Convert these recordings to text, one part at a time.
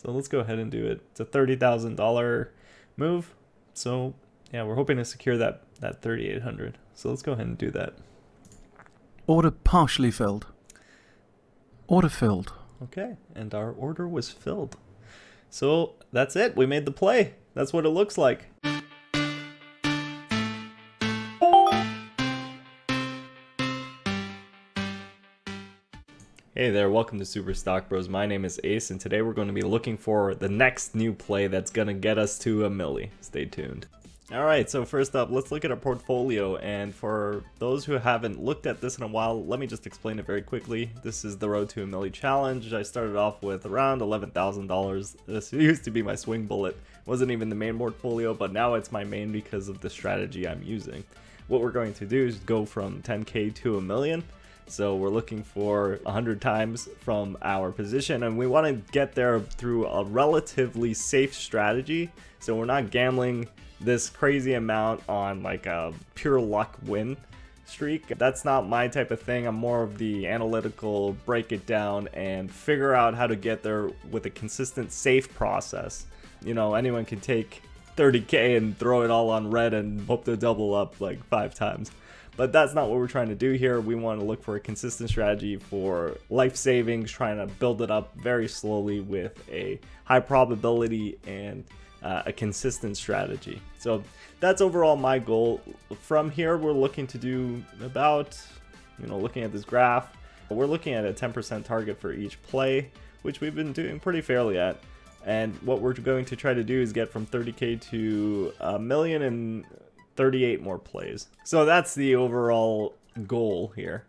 So let's go ahead and do it. It's a $30,000 move. So yeah, we're hoping to secure that 3,800. So let's go ahead and do that. Order partially filled. Order filled. Okay, and our order was filled. So that's it. We made the play. That's what it looks like. Hey there, welcome to Super Stock Bros. My name is Ace, and today we're going to be looking for the next new play that's going to get us to a milli. Stay tuned. Alright, so first up, let's look at our portfolio, and for those who haven't looked at this in a while, let me just explain it very quickly. This is the Road to a Milli challenge. I started off with around $11,000. This used to be my swing bullet. Wasn't even the main portfolio, but now it's my main because of the strategy I'm using. What we're going to do is go from 10k to a million. So we're looking for 100 times from our position, and we want to get there through a relatively safe strategy. So we're not gambling this crazy amount on like a pure luck win streak. That's not my type of thing. I'm more of the analytical, break it down and figure out how to get there with a consistent, safe process. You know, anyone can take 30k and throw it all on red and hope to double up like 5 times. But that's not what we're trying to do here. We want to look for a consistent strategy for life savings, trying to build it up very slowly with a high probability and a consistent strategy. So that's overall my goal. From here, we're looking to do about, looking at this graph, we're looking at a 10% target for each play, which we've been doing pretty fairly at. And what we're going to try to do is get from 30k to a million and 38 more plays. So that's the overall goal here.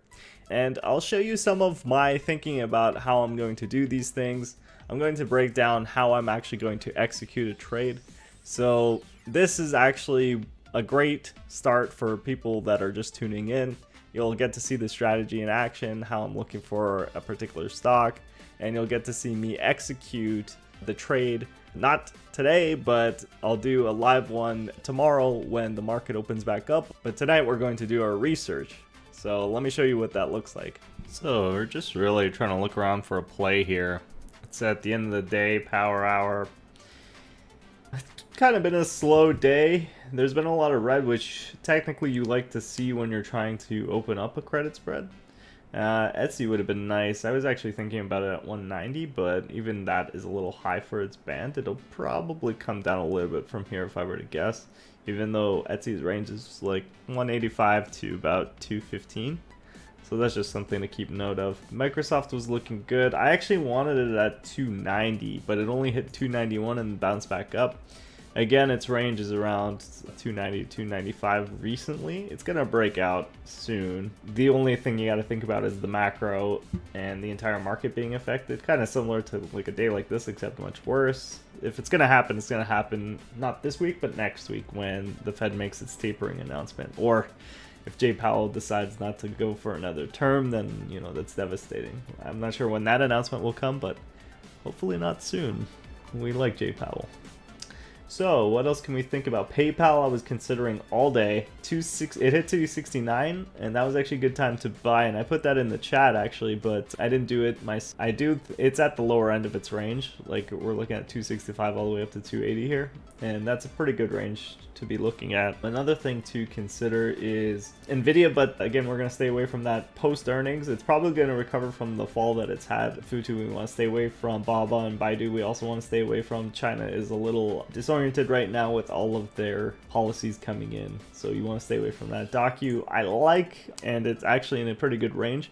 And I'll show you some of my thinking about how I'm going to do these things. I'm going to break down how I'm actually going to execute a trade. So this is actually a great start for people that are just tuning in. You'll get to see the strategy in action, how I'm looking for a particular stock, and you'll get to see me execute the trade. Not today, but I'll do a live one tomorrow when the market opens back up. But tonight we're going to do our research. So let me show you what that looks like. So we're just really trying to look around for a play here. It's at the end of the day, power hour. It's kind of been a slow day. There's been a lot of red, which technically you like to see when you're trying to open up a credit spread. Etsy would have been nice. I was actually thinking about it at 190, but even that is a little high for its band. It'll probably come down a little bit from here if I were to guess, even though Etsy's range is like 185 to about 215. So that's just something to keep note of. Microsoft was looking good. I actually wanted it at 290, but it only hit 291 and bounced back up. Again, its range is around 290 to 295 recently. It's going to break out soon. The only thing you got to think about is the macro and the entire market being affected. Kind of similar to like a day like this, except much worse. If it's going to happen, it's going to happen not this week, but next week when the Fed makes its tapering announcement. Or if Jay Powell decides not to go for another term, then, that's devastating. I'm not sure when that announcement will come, but hopefully not soon. We like Jay Powell. So what else can we think about? PayPal I was considering all day. It hit 269, and that was actually a good time to buy, and I put that in the chat actually, but I didn't do it. It's at the lower end of its range. Like we're looking at 265 all the way up to 280 here, and that's a pretty good range to be looking at. Another thing to consider is Nvidia, but again, we're going to stay away from that post earnings. It's probably going to recover from the fall that it's had. Futu we want to stay away from. Baba and Baidu we also want to stay away from. China is a little disoriented right now with all of their policies coming in, so you want to stay away from that. Docu I like, and it's actually in a pretty good range,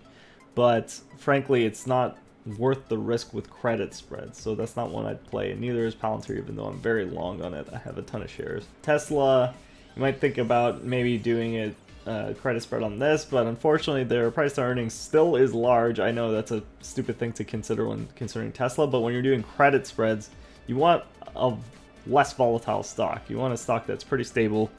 but frankly it's not worth the risk with credit spreads, so that's not one I'd play, and neither is Palantir, even though I'm very long on it. I have a ton of shares. Tesla, you might think about maybe doing a credit spread on this, but unfortunately their price to earnings still is large. I know that's a stupid thing to consider when considering Tesla, but when you're doing credit spreads, you want a less volatile stock. You want a stock that's pretty stable.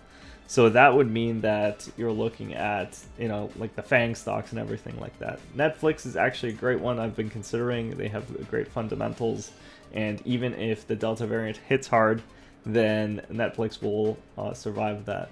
So that would mean that you're looking at, like the FANG stocks and everything like that. Netflix is actually a great one I've been considering. They have great fundamentals, and even if the Delta variant hits hard, then Netflix will survive that.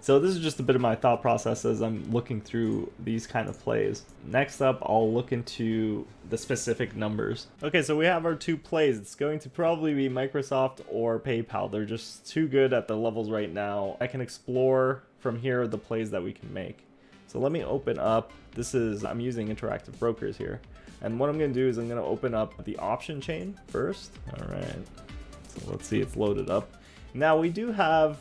So this is just a bit of my thought process as I'm looking through these kind of plays. Next up, I'll look into the specific numbers. Okay, so we have our two plays. It's going to probably be Microsoft or PayPal. They're just too good at the levels right now. I can explore from here the plays that we can make. So let me open up, I'm using interactive brokers here. And what I'm gonna do is I'm gonna open up the option chain first. All right, so let's see, it's loaded up. Now we do have,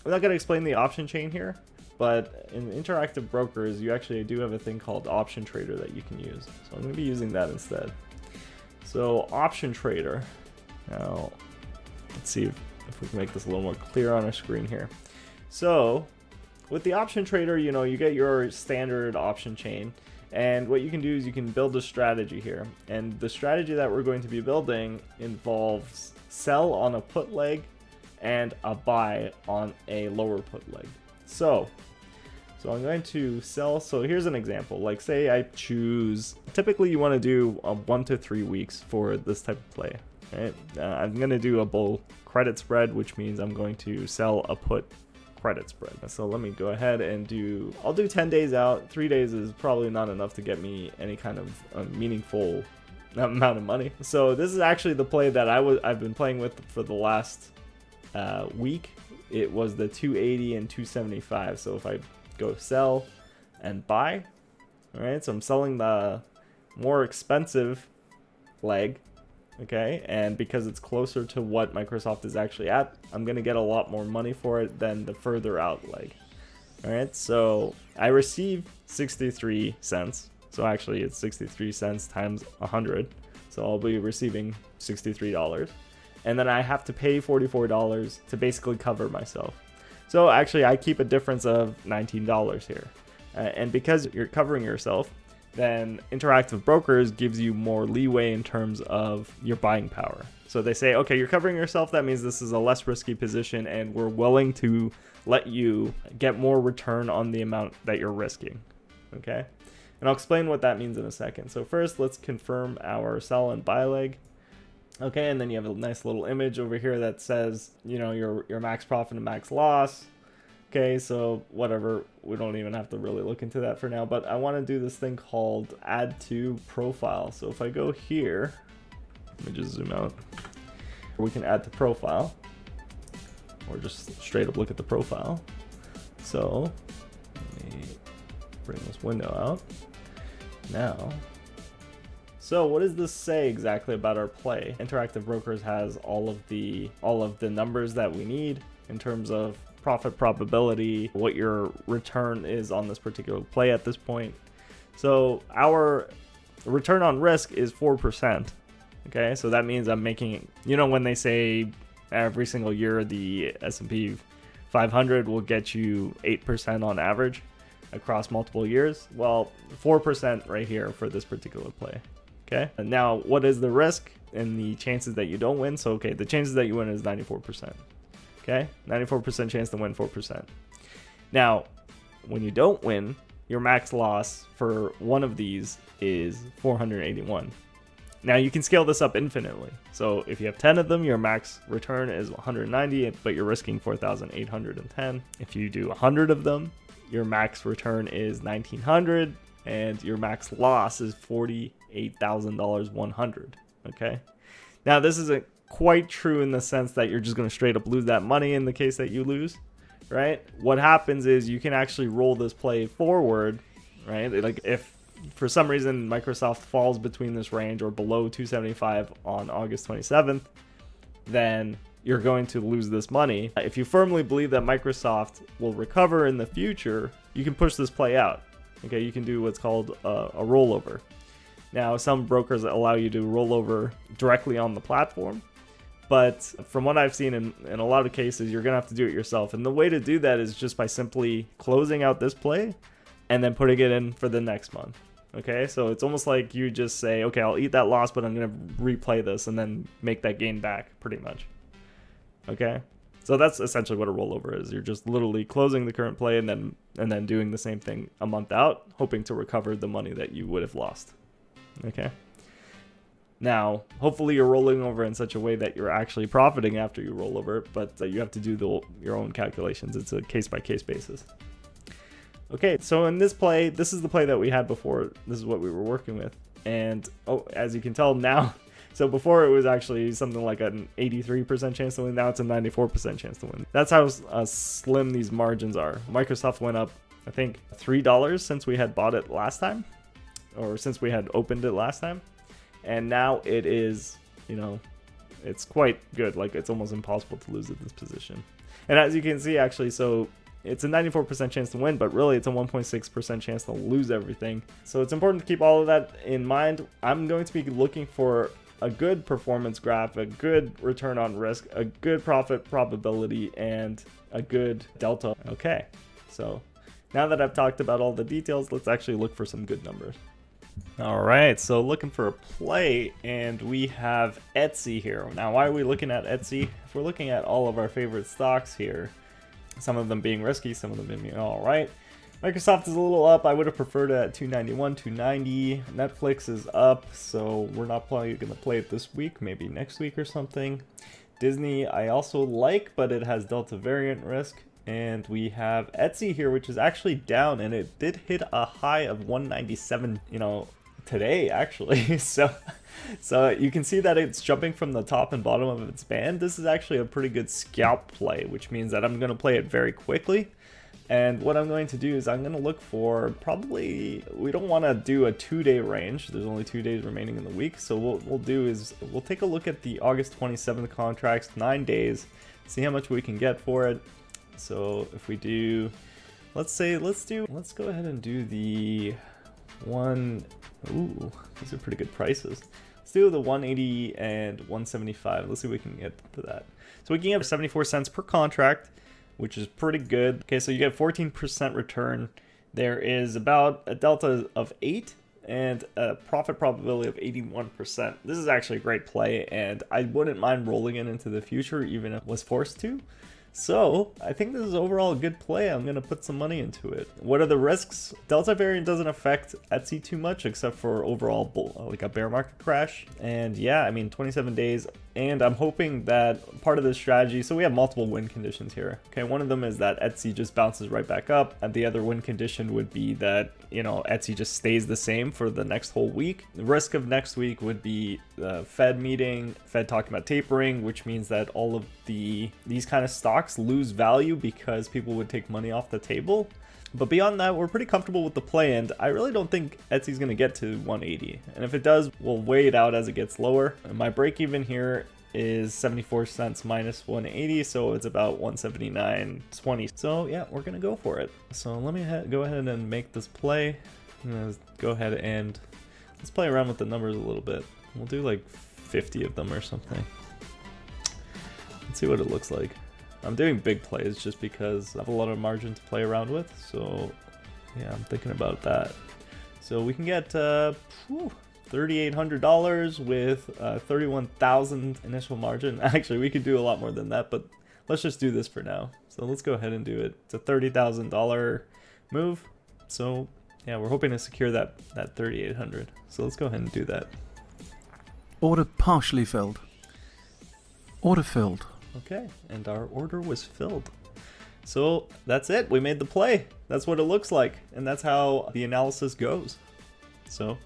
I'm not going to explain the option chain here, but in interactive brokers, you actually do have a thing called option trader that you can use. So I'm going to be using that instead. So option trader. Now, let's see if we can make this a little more clear on our screen here. So with the option trader, you get your standard option chain. And what you can do is you can build a strategy here. And the strategy that we're going to be building involves sell on a put leg and a buy on a lower put leg. So I'm going to sell. So here's an example. Like say I choose, typically you want to do 1 to 3 weeks for this type of play. Right? I'm going to do a bull credit spread, which means I'm going to sell a put credit spread. So let me go ahead and I'll do 10 days out. 3 days is probably not enough to get me any kind of meaningful amount of money. So this is actually the play that I've been playing with for the last week. It was the 280 and 275. So if I go sell and buy, all right, so I'm selling the more expensive leg, okay, and because it's closer to what Microsoft is actually at, I'm gonna get a lot more money for it than the further out leg. All right, so I receive 63 cents. So actually it's 63 cents times 100. So I'll be receiving $63. And then I have to pay $44 to basically cover myself. So actually I keep a difference of $19 here. And because you're covering yourself, then interactive brokers gives you more leeway in terms of your buying power. So they say, okay, you're covering yourself. That means this is a less risky position and we're willing to let you get more return on the amount that you're risking. Okay. And I'll explain what that means in a second. So first, let's confirm our sell and buy leg. Okay, and then you have a nice little image over here that says, your max profit and max loss. Okay, so whatever, we don't even have to really look into that for now, but I want to do this thing called add to profile. So if I go here, let me just zoom out. We can add to profile, or just straight up look at the profile. So let me bring this window out now. So what does this say exactly about our play? Interactive Brokers has all of the numbers that we need in terms of profit probability, what your return is on this particular play at this point. So our return on risk is 4%. Okay, so that means I'm making, when they say every single year the S&P 500 will get you 8% on average across multiple years. Well, 4% right here for this particular play. Okay, and now what is the risk and the chances that you don't win? So, okay, the chances that you win is 94%. Okay, 94% chance to win 4%. Now, when you don't win, your max loss for one of these is 481. Now, you can scale this up infinitely. So, if you have 10 of them, your max return is 190, but you're risking 4,810. If you do 100 of them, your max return is 1,900, and your max loss is $48,100. Okay, now this isn't quite true in the sense that you're just going to straight up lose that money in the case that you lose, right? What happens is you can actually roll this play forward, right? Like if for some reason Microsoft falls between this range or below 275 on August 27th, then you're going to lose this money. If you firmly believe that Microsoft will recover in the future, you can push this play out. Okay, you can do what's called a rollover. Now, some brokers allow you to roll over directly on the platform, but from what I've seen in a lot of cases, you're going to have to do it yourself. And the way to do that is just by simply closing out this play and then putting it in for the next month. Okay, so it's almost like you just say, okay, I'll eat that loss, but I'm going to replay this and then make that gain back, pretty much. Okay, so that's essentially what a rollover is. You're just literally closing the current play and then doing the same thing a month out, hoping to recover the money that you would have lost. Okay. Now, hopefully you're rolling over in such a way that you're actually profiting after you roll over, but you have to do your own calculations. It's a case-by-case basis. Okay, so in this play, this is the play that we had before. This is what we were working with. And, oh, as you can tell now, so before it was actually something like an 83% chance to win. Now it's a 94% chance to win. That's how slim these margins are. Microsoft went up, I think, $3 since we had bought it last time, or since we had opened it last time. And now it is, you know, it's quite good. Like, it's almost impossible to lose at this position. And as you can see, actually, so it's a 94% chance to win, but really it's a 1.6% chance to lose everything. So it's important to keep all of that in mind. I'm going to be looking for a good performance graph, a good return on risk, a good profit probability, and a good delta. Okay, so now that I've talked about all the details, let's actually look for some good numbers. All right, so looking for a play, and we have Etsy here. Now, why are we looking at Etsy? If we're looking at all of our favorite stocks here, some of them being risky, some of them being all right. Microsoft is a little up. I would have preferred it at 291, 290. Netflix is up, so we're not probably going to play it this week, maybe next week or something. Disney I also like, but it has Delta variant risk. And we have Etsy here, which is actually down, and it did hit a high of 197, you know, today actually. so you can see that it's jumping from the top and bottom of its band. This is actually a pretty good scalp play, which means that I'm going to play it very quickly. And what I'm going to do is I'm going to look for probably, we don't want to do a 2-day range. There's only 2 days remaining in the week. So what we'll do is we'll take a look at the August 27th contracts, 9 days, see how much we can get for it. So if we do, let's go ahead and do the one, ooh, these are pretty good prices. Let's do the 180 and 175. Let's see if we can get to that. So we can get 74 cents per contract, which is pretty good. Okay, so you get 14% return. There is about a delta of 8 and a profit probability of 81%. This is actually a great play, and I wouldn't mind rolling it into the future even if I was forced to. So I think this is overall a good play. I'm going to put some money into it. What are the risks? Delta variant doesn't affect Etsy too much except for overall like a bear market crash. And yeah, I mean 27 days. And I'm hoping that part of this strategy, so we have multiple win conditions here. Okay, one of them is that Etsy just bounces right back up. And the other win condition would be that, you know, Etsy just stays the same for the next whole week. The risk of next week would be the Fed meeting, Fed talking about tapering, which means that all of these kind of stocks lose value because people would take money off the table. But beyond that, we're pretty comfortable with the play, and I really don't think Etsy's going to get to 180. And if it does, we'll weigh it out as it gets lower. And my break even here is 74 cents minus 180, so it's about 179.20. So yeah, we're going to go for it. So let me go ahead and make this play. I'm going to go ahead and let's play around with the numbers a little bit. We'll do like 50 of them or something. Let's see what it looks like. I'm doing big plays just because I have a lot of margin to play around with, so yeah, I'm thinking about that. So we can get $3,800 with 31,000 initial margin. Actually, we could do a lot more than that, but let's just do this for now. So let's go ahead and do it. It's a $30,000 move, so yeah, we're hoping to secure that 3,800. So let's go ahead and do that. Order partially filled. Order filled. Okay, and our order was filled. So that's it. We made the play. That's what it looks like, and that's how the analysis goes. So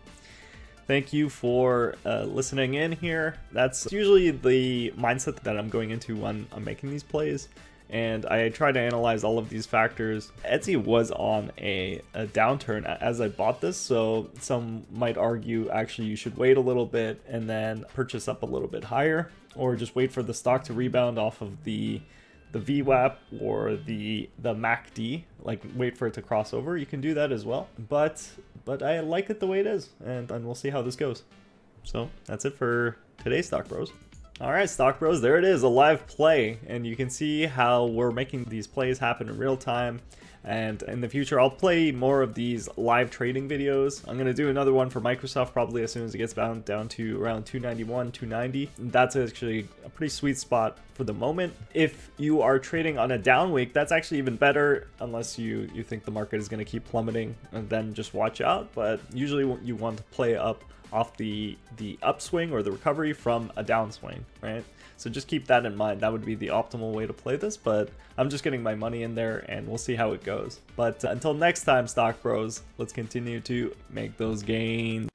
thank you for listening in here. That's usually the mindset that I'm going into when I'm making these plays, and I try to analyze all of these factors. Etsy was on a downturn as I bought this, so some might argue actually you should wait a little bit and then purchase up a little bit higher, or just wait for the stock to rebound off of the VWAP or the MACD, like wait for it to cross over. You can do that as well, but I like it the way it is, and we'll see how this goes. So that's it for today's Stock Bros. All right, Stock Bros, there it is, a live play, and you can see how we're making these plays happen in real time. And in the future, I'll play more of these live trading videos. I'm going to do another one for Microsoft probably as soon as it gets down to around 291, 290. That's actually a pretty sweet spot for the moment. If you are trading on a down week, that's actually even better, unless you think the market is going to keep plummeting, and then just watch out. But usually you want to play up off the upswing or the recovery from a downswing, right? So just keep that in mind. That would be the optimal way to play this, but I'm just getting my money in there and we'll see how it goes. But until next time, Stock Bros, let's continue to make those gains.